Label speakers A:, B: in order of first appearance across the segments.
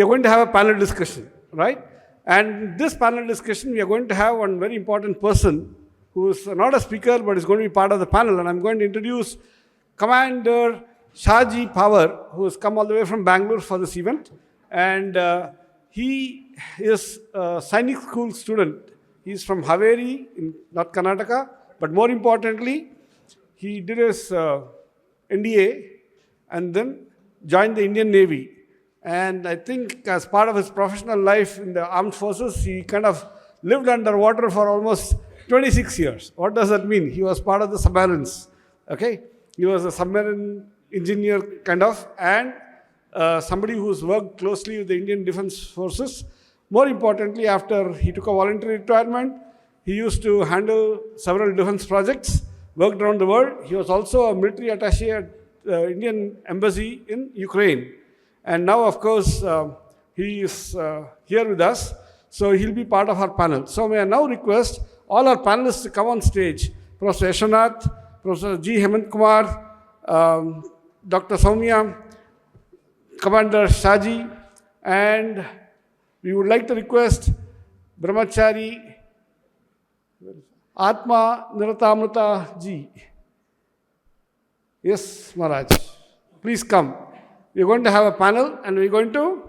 A: we are going to have a panel discussion, right? And this panel discussion, we are going to have one very important person who is not a speaker but is going to be part of the panel. And I'm going to introduce Commander Shaji Power, who has come all the way from Bangalore for this event. And he is a Sainik School student. He's from Haveri in North Karnataka. But more importantly, he did his NDA and then joined the Indian Navy. And I think as part of his professional life in the armed forces, he kind of lived underwater for almost 26 years. What does that mean? He was part of the submarines. Okay? He was a submarine engineer kind of, and somebody who's worked closely with the Indian Defense Forces. More importantly, after he took a voluntary retirement, he used to handle several defense projects, worked around the world. He was also a military attaché at the Indian Embassy in Ukraine. And now, of course, he is here with us, so he'll be part of our panel. So may I now request all our panelists to come on stage. Professor Yashwanath, Professor G. Hemant Kumar, Dr. Soumya, Commander Shaji, and we would like to request Brahmachari Atma Niratamrita Ji. Yes, Maharaj. Please come. We're going to have a panel and we're going to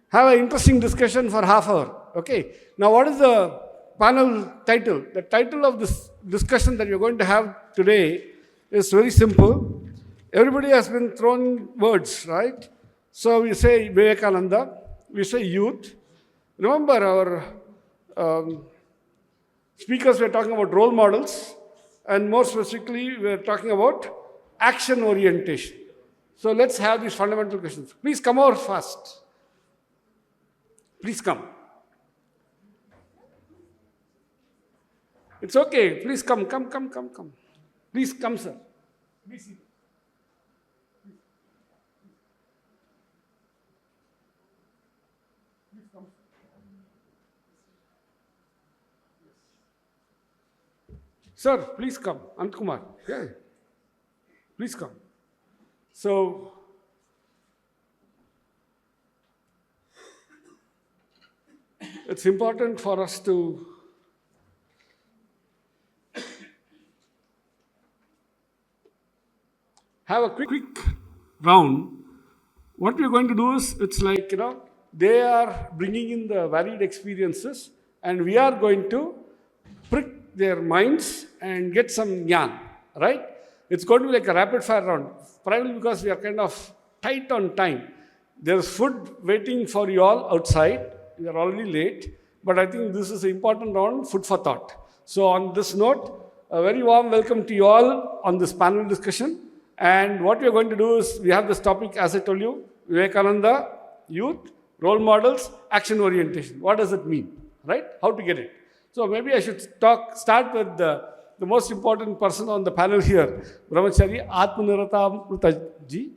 A: have an interesting discussion for half hour. Okay. Now, what is the panel title? The title of this discussion that we're going to have today is very simple. Everybody has been thrown words, right? So we say Vivekananda, we say youth. Remember our speakers were talking about role models, and more specifically, we're talking about action orientation. So let's have these fundamental questions. Please come over fast. Please come. It's okay. Please come. Please come, sir. Please sit. Please come. Sir, please come. Anant Kumar. Yeah. Please come. So, it's important for us to have a quick round. What we're going to do is, it's like, they are bringing in the varied experiences and we are going to prick their minds and get some jnana, right? It's going to be like a rapid fire round, primarily because we are kind of tight on time. There's food waiting for you all outside. We are already late, but I think this is an important round, food for thought. So on this note, a very warm welcome to you all on this panel discussion. And what we are going to do is, we have this topic, as I told you, Vivekananda, youth, role models, action orientation. What does it mean, right? How to get it? So maybe I should start with the most important person on the panel here, Brahmachari Atmaniratamrita Ji.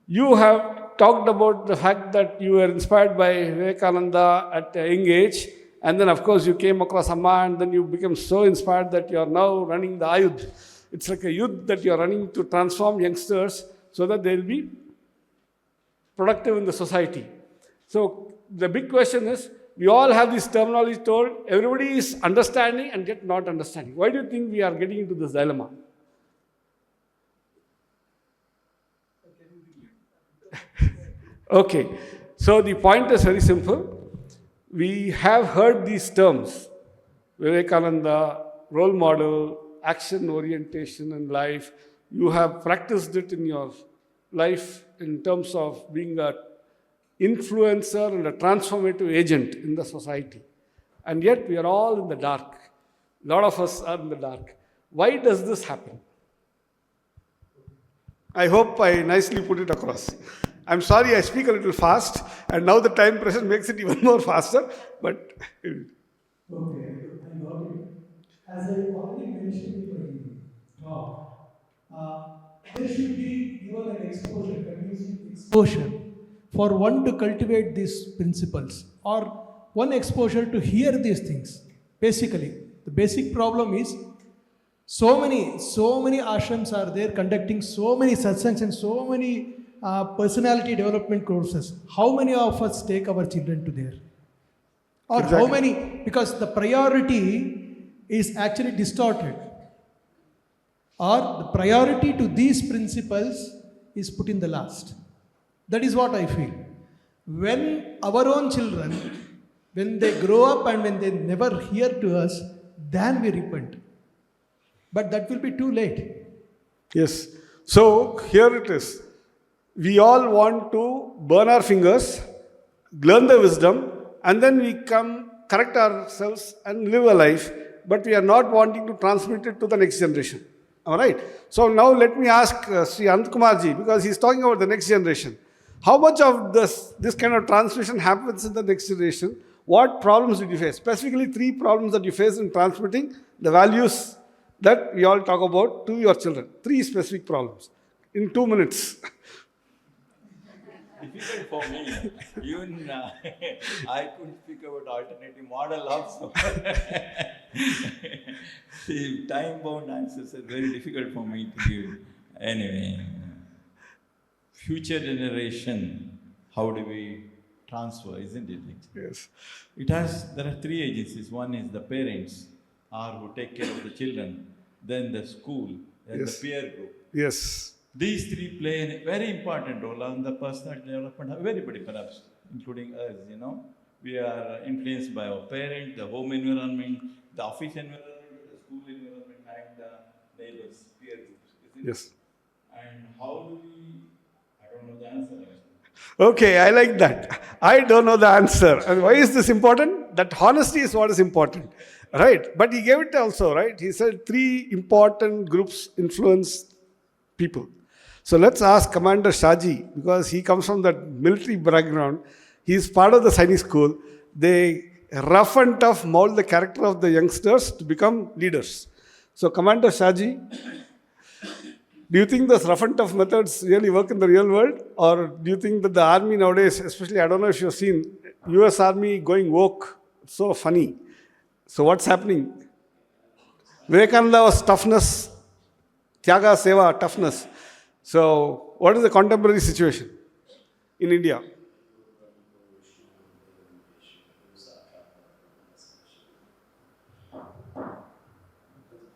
A: You have talked about the fact that you were inspired by Vivekananda at a young age, and then of course you came across Amma, and then you became so inspired that you are now running the Ayudh. It's like a youth that you are running to transform youngsters so that they will be productive in the society. So the big question is, we all have this terminology told, everybody is understanding and yet not understanding. Why do you think we are getting into this dilemma? Okay, so the point is very simple. We have heard these terms, Vivekananda, role model, action orientation in life. You have practiced it in your life in terms of being an influencer and a transformative agent in the society. And yet we are all in the dark. A lot of us are in the dark. Why does this happen? I hope I nicely put it across. I'm sorry I speak a little fast, and now the time pressure makes it even more faster, but...
B: Okay, I got it. As I already mentioned in my talk, there should be given an exposure, conducive exposure, for one to cultivate these principles, or one exposure to hear these things. Basically, the basic problem is so many ashrams are there conducting so many satsangs and so many personality development courses, how many of us take our children to there? Or how
A: Exactly.
B: many? Because the priority is actually distorted. Or the priority to these principles is put in the last. That is what I feel. When our own children, when they grow up and when they never hear to us, then we repent. But that will be too late.
A: Yes. So here it is. We all want to burn our fingers, learn the wisdom, and then we come correct ourselves and live a life, but we are not wanting to transmit it to the next generation. All right. So now let me ask Sri Anantkumarji, because he's talking about the next generation. How much of this kind of transmission happens in the next generation? What problems did you face? Specifically, three problems that you face in transmitting the values that we all talk about to your children. Three specific problems in 2 minutes.
C: Difficult for me. Even I couldn't speak about alternative model also. See, time-bound answers are very difficult for me to give. Anyway, future generation, how do we transfer, isn't it?
A: Yes.
C: There are three agencies. One is the parents, or who take care of the children, then the school, then
A: Yes.
C: the peer group.
A: Yes.
C: These three play a very important role on the personal development of everybody, perhaps, including us, We are influenced by our parents, the home environment, the office environment, the school environment, and the neighbors, peer groups, isn't it?
A: Yes.
C: And how do we, I don't know the answer actually.
A: Okay, I like that. I don't know the answer. And why is this important? That honesty is what is important. Right? But he gave it also, right? He said three important groups influence people. So let's ask Commander Shaji, because he comes from that military background. He's part of the Sainik school. They rough and tough mold the character of the youngsters to become leaders. So, Commander Shaji, do you think those rough and tough methods really work in the real world? Or do you think that the army nowadays, especially, I don't know if you've seen, US Army going woke, so funny. So what's happening? Vivekananda was toughness, Tyaga, Seva, toughness. So what is the contemporary situation in India?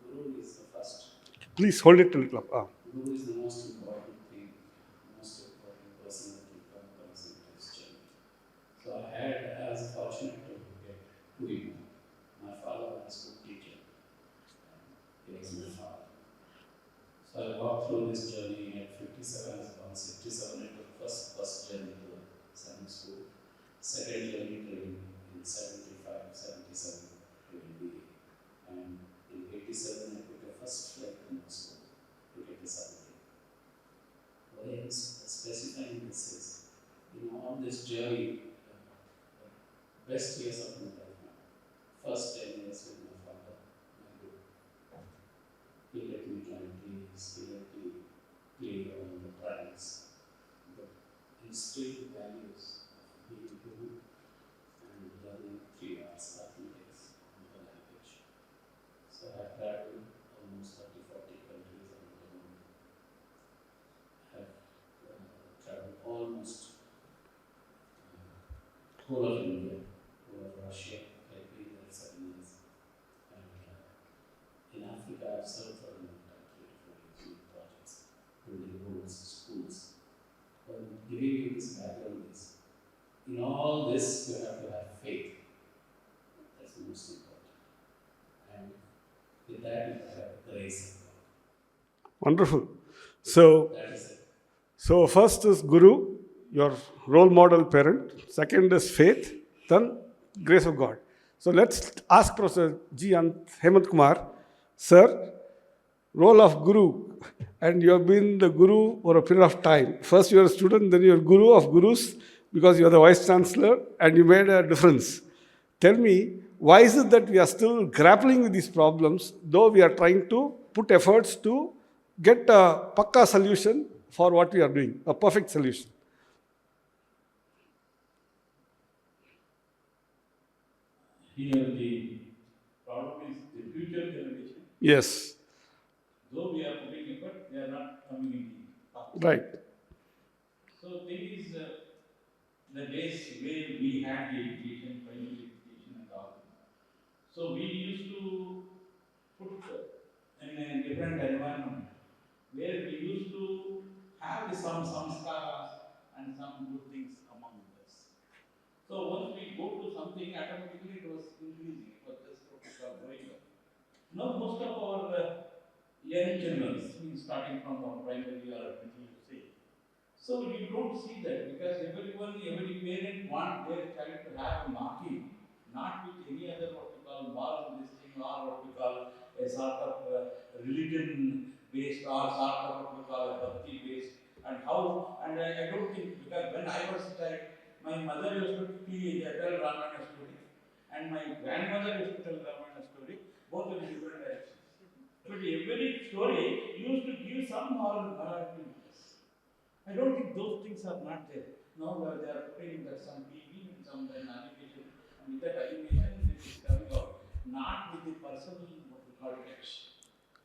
D: Guru is the first.
A: Please hold it a little up.
D: Guru is the most important thing, most important person that will come across in his journey. So I was fortunate to get to him. My father was a school teacher. He was my father. So I walked through this journey at 57. As I was 57, I took first journey to the Sainik school. Second journey to in 75, 77 to India. And in 87, I took a first flight to Moscow to get the submarine. Why I am specifying this is, on this journey, the best years of my life now. First 10 years with my father, my guru. He let me climb trees, he let me play on the tracks, but instilled values of being human and learning 3 hours, 30 days on the language. So I have traveled almost 30, 40 countries around the world. I have traveled almost whole of India, whole of Russia. I've been there 7 years. And in Africa, I've served for a long time, 3 to 4 years, projects, building roads, schools. But giving you this background is, in all this, you have to have faith. That's the most important. And with that, you have to have grace of God.
A: Wonderful. So,
D: That is it.
A: so first is Guru, your role model parent. Second is faith. Then grace of God. So let's ask Professor G. Hemant Kumar, sir, role of Guru. And you have been the Guru for a period of time. First you are a student, then you are Guru of Gurus because you are the Vice Chancellor and you made a difference. Tell me, why is it that we are still grappling with these problems, though we are trying to put efforts to get a pakka solution for what we are doing, a perfect solution?
C: Here the problem is the future generation.
A: Yes,
C: Though we are putting effort, they are not coming in the path.
A: right.
C: the days where we had the education, primary education and all. So we used to put in a different environment where we used to have some samskaras and some good things among us. So once we go to something, automatically it was increasing. It was just what we call growing up. Now most of our young children, starting from our primary or middle, you say. So you don't see that because everyone, every parent want their child to have a marking, not with any other what we call moral this thing or what we call a sort of religion based or sort of what we call a bhakti based. And how, and I don't think, because when I was a child, my mother used to tell Ramayana story and my grandmother used to tell Ramayana story, both in different directions. But every story used to give some moral to us. I don't think those things are not there. Now they are putting that some TV and some animation, and with that animation it is coming out, not with the personal what we call touch.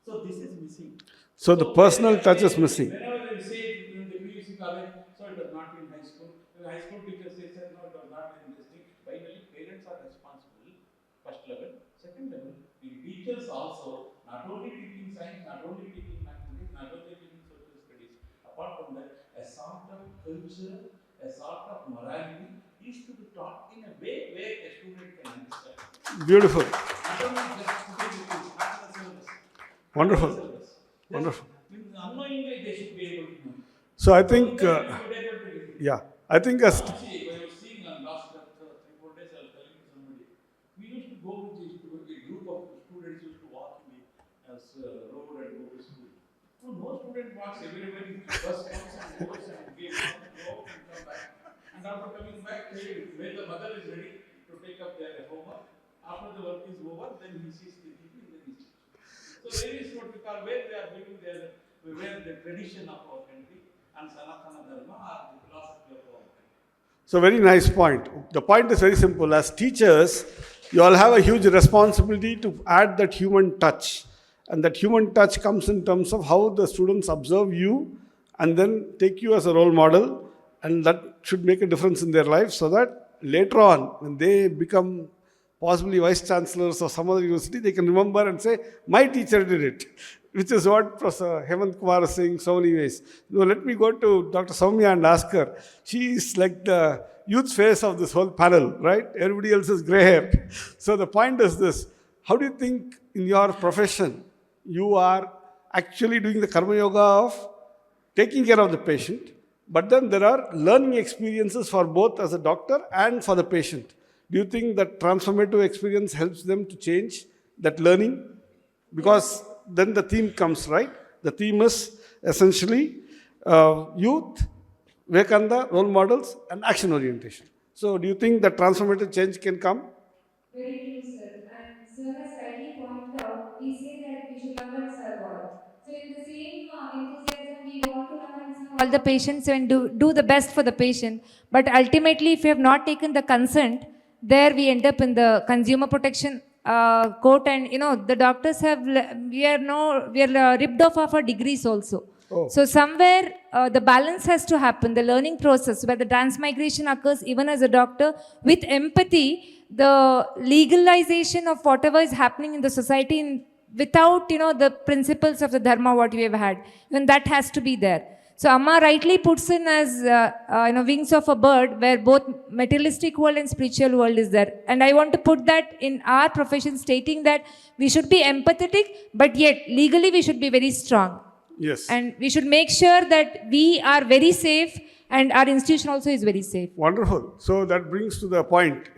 C: So this is missing.
A: So the personal touch is missing.
C: Whenever they say in the PUC college, so it was not in high school. The high school teacher says that no, it was not in this thing. Finally, parents are responsible, first level. Second level, the teachers also, not only teaching science, not only teaching mathematics, not only teaching social studies, apart from that, a sort of culture, a sort of morality is to be taught in a way where a student can understand.
A: Beautiful.
C: Not only just putting the things, not the syllabus.
A: Wonderful.
C: Syllabus.
A: Wonderful.
C: Unknowingly, they should be able to know.
A: So I think,
C: I
A: as
C: see, when I was seeing on last 3-4 days, I was telling to somebody, we used to go with a group of students used to walk in the road and go to school. No student walks everywhere. Bus comes and goes and gives go and come back. And after coming back, when the mother is ready to take up their homework, after the work is over, then he sees the TV and then he teaches. So there is what we call where they are living where the tradition of our country and Janoththana Dharma are the philosophy of our country.
A: So very nice point. The point is very simple. As teachers, you all have a huge responsibility to add that human touch. And that human touch comes in terms of how the students observe you and then take you as a role model. And that should make a difference in their life so that later on, when they become possibly vice chancellors of some other university, they can remember and say, my teacher did it. Which is what Professor Hemant Kumar is saying so many ways. Now, let me go to Dr. Soumya and ask her. She is like the youth face of this whole panel, right? Everybody else is grey hair. So the point is this. How do you think in your profession you are actually doing the karma yoga of taking care of the patient, but then there are learning experiences for both as a doctor and for the patient? Do you think that transformative experience helps them to change that learning? Because then the theme comes, right? The theme is essentially youth, Vivekananda, role models, and action orientation. So do you think that transformative change can come?
E: Very true, sir. And sir has rightly pointed out, we say that we should love and serve all. So in the same enthusiasm, we want to love and serve all the patients and do the best for the patient. But ultimately, if we have not taken the consent, there we end up in the consumer protection court, and the doctors have we are ripped off of our degrees also.
A: Oh.
E: So somewhere the balance has to happen, the learning process where the transmigration occurs even as a doctor with empathy, the legalization of whatever is happening in the society without the principles of the dharma what we have had, even that has to be there. So Amma rightly puts in as wings of a bird, where both materialistic world and spiritual world is there. And I want to put that in our profession, stating that we should be empathetic, but yet legally we should be very strong.
A: Yes.
E: And we should make sure that we are very safe and our institution also is very safe.
A: Wonderful. So that brings to the point,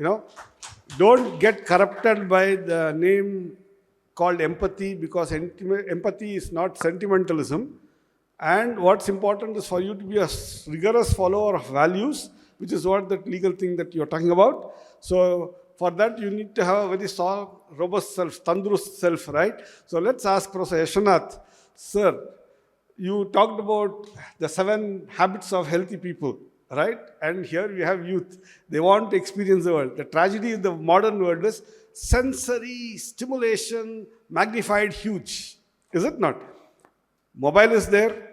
A: don't get corrupted by the name called empathy, because empathy is not sentimentalism. And what's important is for you to be a rigorous follower of values, which is what that legal thing that you're talking about. So for that, you need to have a very strong, robust self, tandurust self, right? So let's ask Professor Yashanath. Sir, you talked about the 7 habits of healthy people, right? And here we have youth. They want to experience the world. The tragedy in the modern world is sensory stimulation magnified huge. Is it not? Mobile is there.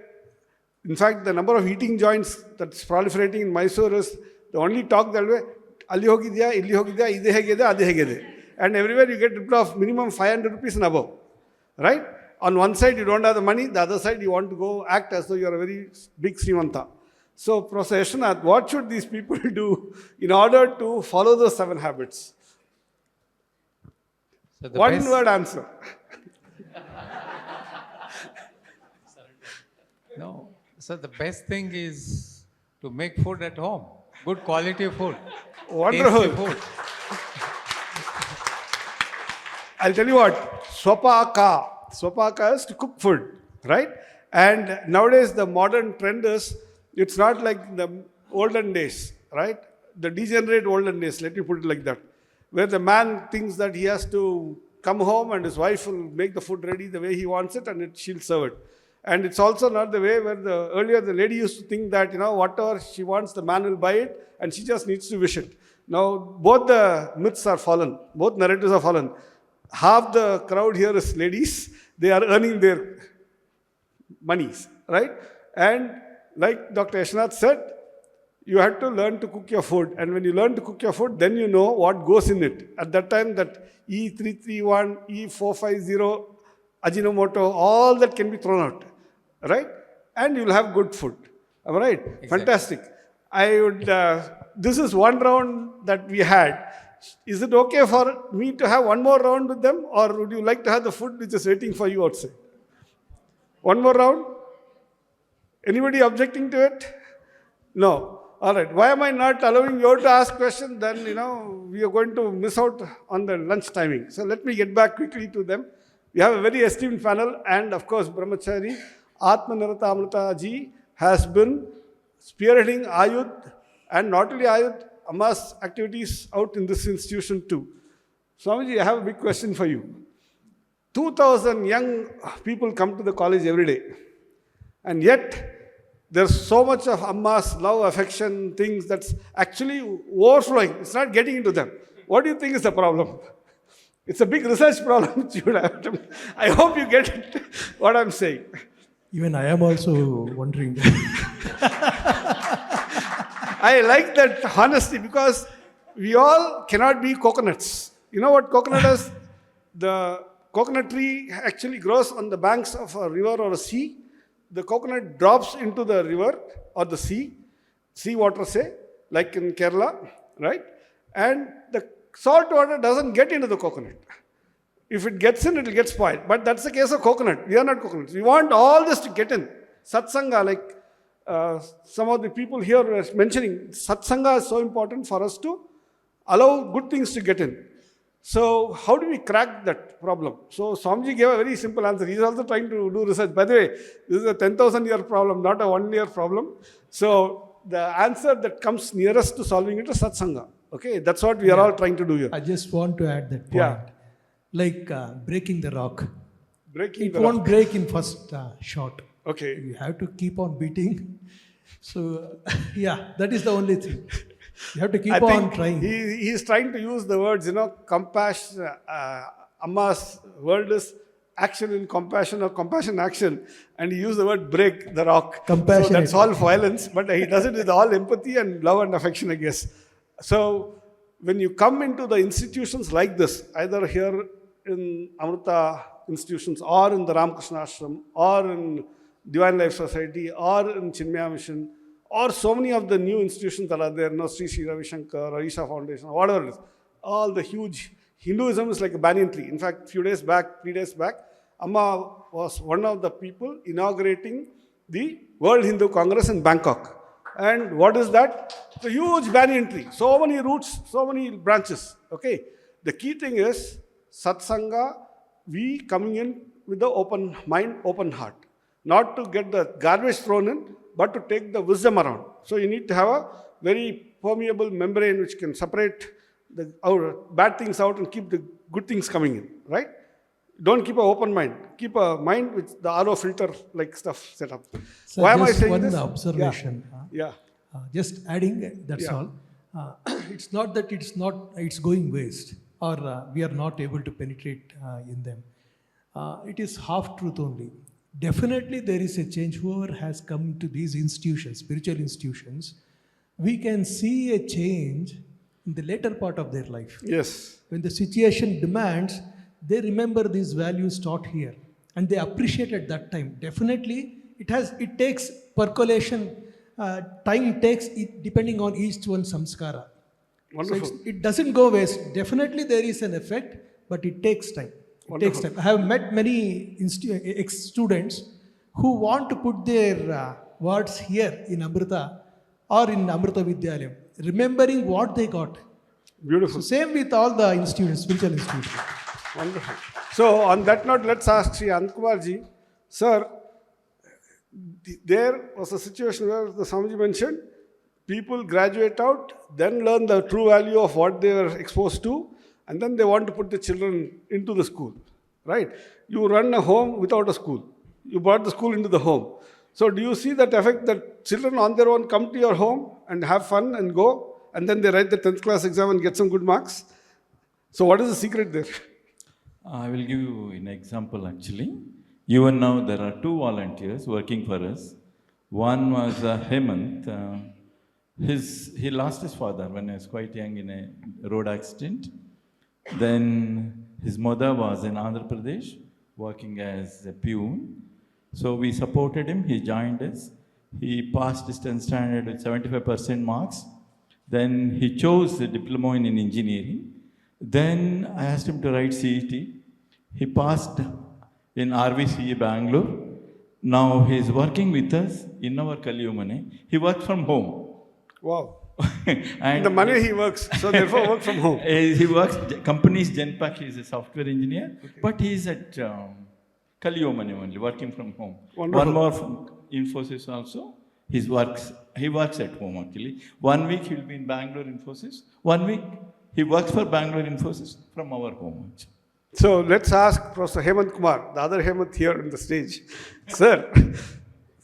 A: In fact, the number of eating joints that's proliferating in Mysore is The only talk that way, ಅಲ್ಲಿ ಹೋಗಿದ್ಯಾ, ಇಲ್ಲಿ ಹೋಗಿದ್ಯಾ, ಇದು ಹೇಗಿದೆ, ಅದು ಹೇಗಿದೆ. And everywhere you get rid of minimum 500 rupees and above. Right? On one side you don't have the money, the other side you want to go act as though you are a very big Srimanta. So, Professor Yashanath, what should these people do in order to follow those 7 habits?
F: So
A: One word answer.
F: No. So the best thing is to make food at home. Good quality food.
A: Wonderful.
F: Tasty food.
A: I'll tell you what, swapaka is to cook food, right? And nowadays the modern trend is, it's not like the olden days, right? The degenerate olden days, let me put it like that, where the man thinks that he has to come home and his wife will make the food ready the way he wants it and she'll serve it. And it's also not the way where earlier the lady used to think that, whatever she wants, the man will buy it and she just needs to wish it. Now, both the myths are fallen, both narratives are fallen. Half the crowd here is ladies, they are earning their monies, right? And like Dr. Yashanath said, you have to learn to cook your food. And when you learn to cook your food, then you know what goes in it. At that time, that E331, E450, Ajinomoto, all that can be thrown out, right? And you'll have good food. Am I right?
F: Exactly.
A: Fantastic. I would, this is one round that we had. Is it okay for me to have one more round with them, or would you like to have the food which is waiting for you outside? One more round? Anybody objecting to it? No. All right. Why am I not allowing you to ask questions? Then, we are going to miss out on the lunch timing. So let me get back quickly to them. We have a very esteemed panel, and of course, Brahmachari Atmanirata Amrita ji has been spearheading Ayudh, and not only Ayudh, Amma's activities out in this institution too. Swamiji, I have a big question for you. 2,000 young people come to the college every day, and yet there's so much of Amma's love, affection, things that's actually overflowing. It's not getting into them. What do you think is the problem? It's a big research problem which you would have to, I hope you get it, what I'm saying.
B: Even I am also wondering.
A: I like that honesty, because we all cannot be coconuts. You know what coconut is? The coconut tree actually grows on the banks of a river or a sea. The coconut drops into the river or the sea water say, like in Kerala, right? And the salt water doesn't get into the coconut. If it gets in, it will get spoiled. But that's the case of coconut. We are not coconuts. We want all this to get in. Satsanga, like some of the people here were mentioning, Satsanga is so important for us to allow good things to get in. So how do we crack that problem? So Swamiji gave a very simple answer. He is also trying to do research. By the way, this is a 10,000 year problem, not a 1 year problem. So the answer that comes nearest to solving it is Satsanga. Okay, that's what we are all trying to do here.
B: I just want to add that point.
A: Yeah.
B: Like breaking the rock.
A: Breaking
B: It
A: the
B: won't
A: rock.
B: break in first shot.
A: Okay.
B: You have to keep on beating. So, yeah, that is the only thing. You have to keep
A: I
B: on
A: think
B: trying.
A: he is trying to use the words, compassion. Amma's word is action in compassion or compassion action. And he used the word break the rock.
B: Compassionate.
A: So that's all violence, but he does it with all empathy and love and affection, I guess. So when you come into the institutions like this, either here in Amrita institutions or in the Ramakrishna Ashram or in Divine Life Society or in Chinmaya Mission or so many of the new institutions that are there, Sri Sri Ravi Shankar, Aisha Foundation, whatever it is, all the huge, Hinduism is like a banyan tree. In fact, 3 days back, Amma was one of the people inaugurating the World Hindu Congress in Bangkok. And what is that? It's a huge banyan tree. So many roots, so many branches. Okay. The key thing is Satsanga, we coming in with the open mind, open heart. Not to get the garbage thrown in, but to take the wisdom around. So you need to have a very permeable membrane which can separate the bad things out and keep the good things coming in, right? Don't keep an open mind. Keep a mind with the RO filter like stuff set up.
B: So
A: Why am I
B: just
A: saying
B: one
A: this?
B: observation.
A: Yeah.
B: Just adding, that's
A: Yeah.
B: all. It's not that it's going waste or we are not able to penetrate in them. It is half truth only. Definitely there is a change. Whoever has come to these institutions, spiritual institutions, we can see a change in the later part of their life.
A: Yes.
B: When the situation demands, they remember these values taught here and they appreciate at that time. Definitely, it takes percolation, time takes it depending on each one's samskara.
A: Wonderful.
B: So it doesn't go waste. Definitely, there is an effect, but it takes time. It takes time. I have met many ex-students who want to put their words here in Amrita or in Amrita Vidyalayam, remembering what they got.
A: Beautiful.
B: So same with all the institutions, spiritual institutions.
A: Wonderful. So on that note, let's ask Sri Anantkumarji, sir, there was a situation where the Swamiji mentioned, people graduate out, then learn the true value of what they were exposed to, and then they want to put the children into the school, right? You run a home without a school. You brought the school into the home. So do you see that effect that children on their own come to your home and have fun and go, and then they write the 10th class exam and get some good marks? So what is the secret there?
C: I will give you an example actually. Even now there are two volunteers working for us. One was Hemant. He lost his father when he was quite young in a road accident. Then his mother was in Andhra Pradesh working as a peon. So we supported him, he joined us. He passed his 10th standard with 75% marks. Then he chose the diploma in engineering. Then I asked him to write CET. He passed in RVCE Bangalore. Now he is working with us in our Kaliyumane. He works from home.
A: Wow.
C: And
A: The money he works, so therefore work from home.
C: He works, company's Genpack, he is a software engineer, but he is at Kaliyumane only, working from home.
A: Wonderful.
C: One more from Infosys also, he works at home actually. 1 week he will be in Bangalore Infosys, 1 week he works for Bangalore Infosys from our home.
A: So let's ask Professor Hemant Kumar, the other Hemant here on the stage. Sir,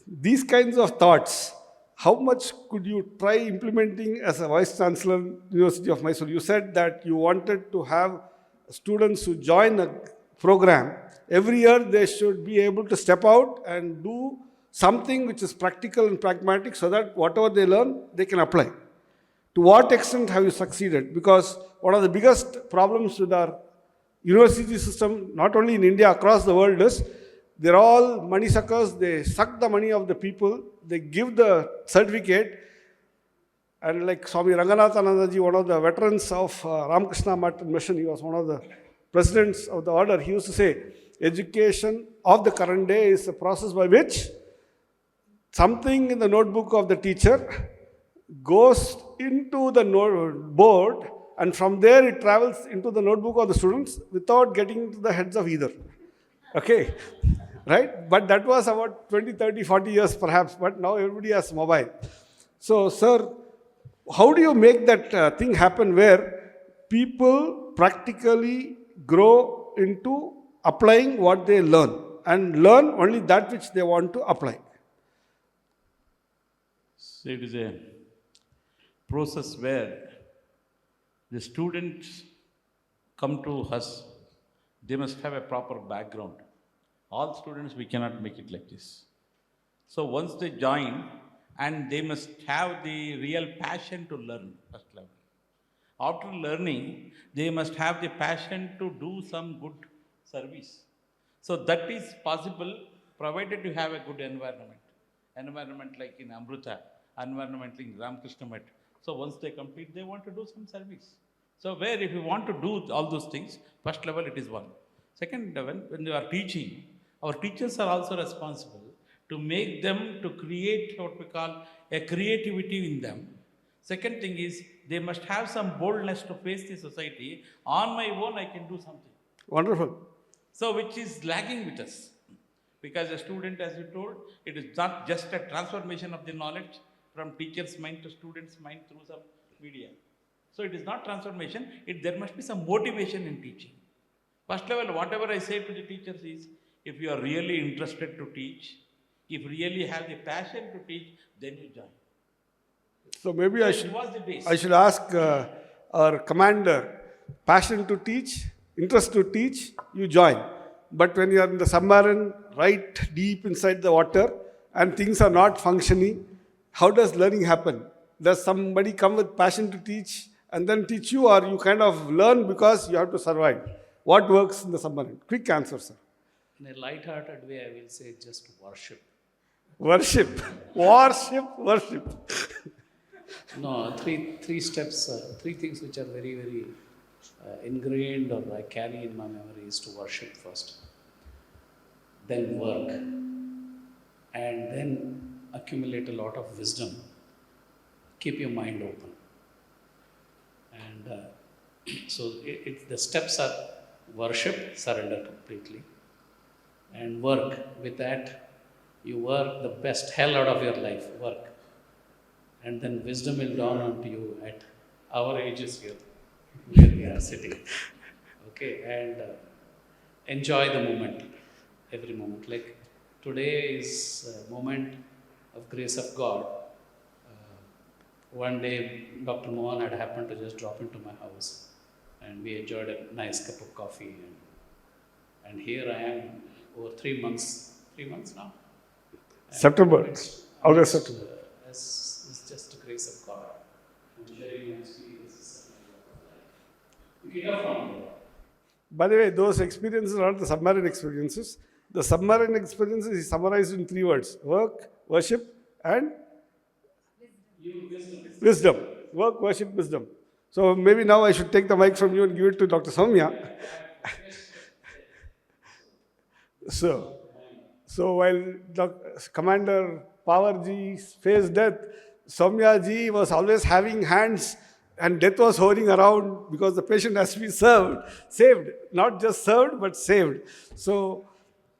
A: these kinds of thoughts, how much could you try implementing as a Vice Chancellor, University of Mysore? You said that you wanted to have students who join a program. Every year they should be able to step out and do something which is practical and pragmatic so that whatever they learn, they can apply. To what extent have you succeeded? Because one of the biggest problems with our university system, not only in India, across the world is, they're all money suckers, they suck the money of the people, they give the certificate, and like Swami Ranganathananda ji, one of the veterans of Ramakrishna Mission, he was one of the presidents of the order, he used to say, education of the current day is a process by which something in the notebook of the teacher goes into the board, and from there it travels into the notebook of the students without getting into the heads of either. Okay, right? But that was about 20, 30, 40 years perhaps, but now everybody has mobile. So, sir, how do you make that thing happen where people practically grow into applying what they learn and learn only that which they want to apply?
C: So it is a process where the students come to us, they must have a proper background. All students, we cannot make it like this. So once they join, and they must have the real passion to learn, first level. After learning, they must have the passion to do some good service. So that is possible provided you have a good environment. Environment like in Amrita, environment in Ramakrishna Mission. So once they complete, they want to do some service. So where if you want to do all those things, first level it is one. Second level, when you are teaching, our teachers are also responsible to make them to create what we call a creativity in them. Second thing is, they must have some boldness to face the society. On my own, I can do something.
A: Wonderful.
C: So which is lagging with us. Because a student, as you told, it is not just a transformation of the knowledge from teacher's mind to student's mind through some media. So it is not transformation, there must be some motivation in teaching. First level, whatever I say to the teachers is, if you are really interested to teach, if you really have the passion to teach, then you join.
A: So maybe
C: So
A: I should ask our commander, passion to teach, interest to teach, you join. But when you are in the submarine, right deep inside the water, and things are not functioning, how does learning happen? Does somebody come with passion to teach and then teach you, or you kind of learn because you have to survive? What works in the submarine? Quick answer, sir.
D: In a light-hearted way, I will say just worship.
A: Worship. Worship. Worship.
D: No, three steps, three things which are very, very ingrained or I carry in my memory is to worship first, then work, and then accumulate a lot of wisdom. Keep your mind open. And so the steps are worship, surrender completely, and work. With that, you work the best hell out of your life, work. And then wisdom will dawn onto you at our ages here, where we are sitting. Okay, and enjoy the moment, every moment. Like today is a moment of grace of God. One day, Dr. Mohan had happened to just drop into my house, and we enjoyed a nice cup of coffee. And here I am over 3 months now.
A: September. August, September.
D: It's just the grace of God. And sharing my experiences of life. You get up from there.
A: By the way, those experiences are not the submarine experiences. The submarine experiences is summarized in 3 words: work, worship, and wisdom. Work, worship, wisdom. So maybe now I should take the mic from you and give it to Dr. Soumya. So while Commander Power Ji faced death, Soumya Ji was always having hands and death was hovering around because the patient has to be saved. Not just served, but saved. So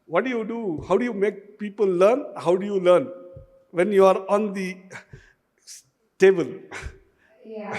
A: what do you do? How do you make people learn? How do you learn when you are on the table?
E: Yeah,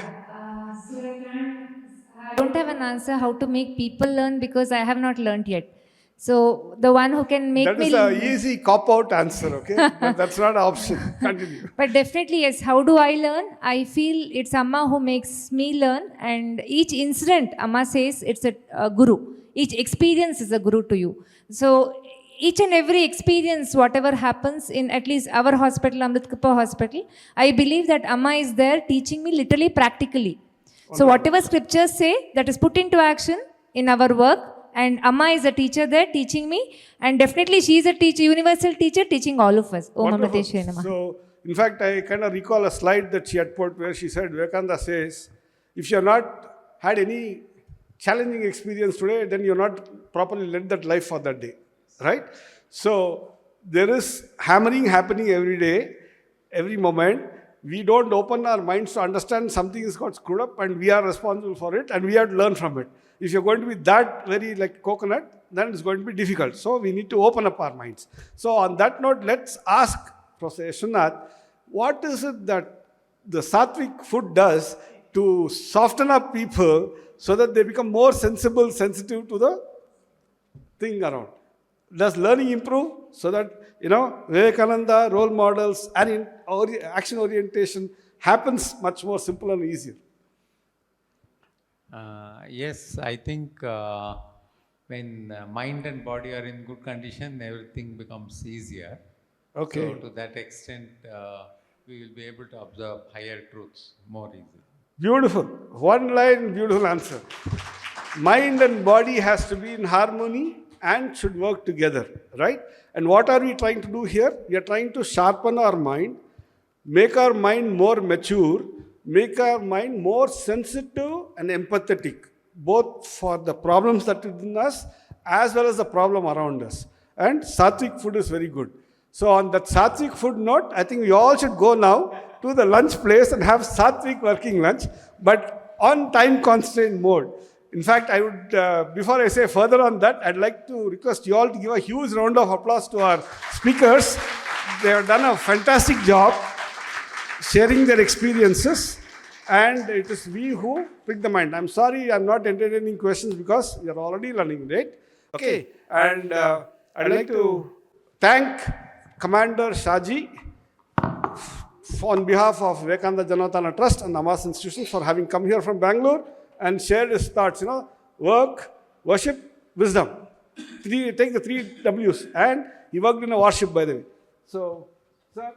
E: so I don't have an answer how to make people learn because I have not learned yet. So the one who can make
A: That
E: me
A: is an easy cop-out answer, okay? But that's not an option. Continue.
E: But definitely, yes. How do I learn? I feel it's Amma who makes me learn. And each incident, Amma says, it's a guru. Each experience is a guru to you. So each and every experience, whatever happens in at least our hospital, Amrit Kappa Hospital, I believe that Amma is there teaching me literally practically. So whatever scriptures say, that is put into action in our work. And Amma is a teacher there teaching me. And definitely she is a teacher, universal teacher teaching all of us. Om
A: Wonderful.
E: Amateshwaya Namaha.
A: So, in fact, I kind of recall a slide that she had put where she said, Vivekananda says, if you have not had any challenging experience today, then you are not properly led that life for that day. Right? So, there is hammering happening every day, every moment. We don't open our minds to understand something is got screwed up and we are responsible for it and we have to learn from it. If you're going to be that very like coconut, then it's going to be difficult. So we need to open up our minds. So on that note, let's ask Professor Yashwanath, what is it that the sattvic food does to soften up people so that they become more sensible, sensitive to the thing around? Does learning improve so that, Vivekananda, role models, and action orientation happens much more simple and easier?
F: Yes, I think when mind and body are in good condition, everything becomes easier.
A: Okay.
F: So to that extent, we will be able to observe higher truths more easily.
A: Beautiful. One line, beautiful answer. Mind and body has to be in harmony and should work together, right? And what are we trying to do here? We are trying to sharpen our mind, make our mind more mature, make our mind more sensitive and empathetic, both for the problems that are within us as well as the problem around us. And sattvic food is very good. So on that sattvic food note, I think we all should go now to the lunch place and have sattvic working lunch, but on time constraint mode. In fact, I would, before I say further on that, I'd like to request you all to give a huge round of applause to our speakers. They have done a fantastic job sharing their experiences, and it is we who pick the mind. I'm sorry I'm not entertaining questions because you're already learning, right? Okay, and I'd like to thank Commander Shaji on behalf of Vivekananda Janoththana Trust and Amas Institution for having come here from Bangalore and shared his thoughts, work, worship, wisdom. Take the 3 W's. And he worked in a warship, by the way. So, sir.